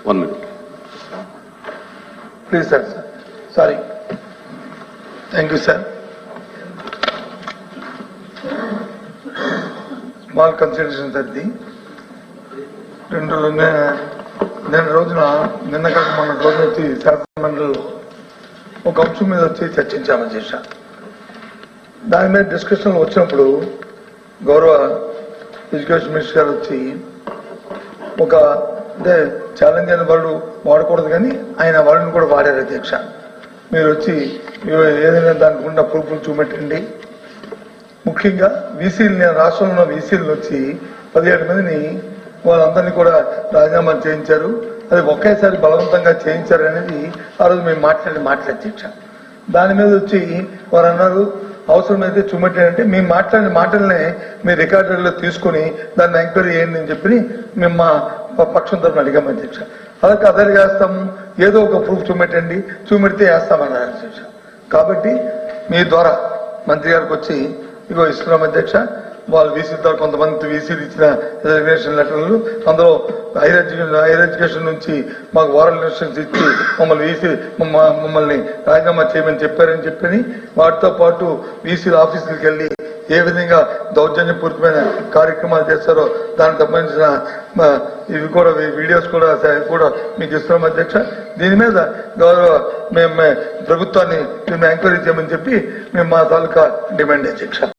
1 minute. Please, sir. Sorry. Thank you, sir. Small consideration, sir. నిన్న రోజున వచ్చి శాసనమండలి ఒక అంశం మీద వచ్చి చర్చించామని చేశా. దాని మీద డిస్కషన్ వచ్చినప్పుడు గౌరవ ఎడ్యుకేషన్ మినిస్టర్ గారు వచ్చి ఒక అంటే ఛాలెంజ్ అయిన వాళ్ళు వాడకూడదు కానీ ఆయన వాళ్ళని కూడా వాడారు. అధ్యక్ష, మీరు వచ్చి ఏదైనా దానికి ఉన్న ప్రూఫ్లు చూపెట్టండి. ముఖ్యంగా వీసీలు, నేను రాష్ట్రంలో ఉన్న వీసీలను వచ్చి 17 మందిని వాళ్ళందరినీ కూడా రాజీనామా చేయించారు. అది ఒకేసారి బలవంతంగా చేయించారు అనేది ఆ రోజు మేము మాట్లాడి అధ్యక్ష. దాని మీద వచ్చి వారు అన్నారు అవసరమైతే చూపెట్టారంటే మేము మాట్లాడిన మాటలనే మీ రికార్డులో తీసుకుని దాన్ని ఎంక్వైరీ చేయండి అని చెప్పి మేము మా పక్షం తరఫున అడిగాము అధ్యక్ష. అలాగే అదే చేస్తాము, ఏదో ఒక ప్రూఫ్ చూపెట్టండి, చూపెడితే వేస్తామన్నారు అధ్యక్ష. కాబట్టి మీ ద్వారా మంత్రి గారికి వచ్చి ఇగో ఇస్తున్నాం అధ్యక్ష. వాళ్ళు వీసీ ద్వారా కొంతమంది వీసీలు ఇచ్చిన రిజర్వేషన్ లెటర్లు, అందులో హైయర్ ఎడ్యుకేషన్ నుంచి మాకు ఓరల్ ఇన్స్ట్రక్షన్స్ ఇచ్చి మమ్మల్ని రాజీనామా చేయమని చెప్పారని చెప్పని వాటితో పాటు వీసీల ఆఫీసులకు వెళ్ళి ఏ విధంగా దౌర్జన్యపూరితమైన కార్యక్రమాలు చేస్తారో దానికి సంబంధించిన ఇవి కూడా వీడియోస్ కూడా మీకు ఇస్తున్నాం అధ్యక్ష. దీని మీద గౌరవ మేము ప్రభుత్వాన్ని ఎంక్వైరీ చేయమని చెప్పి మేము మా తాలూకా డిమాండ్ అధ్యక్ష.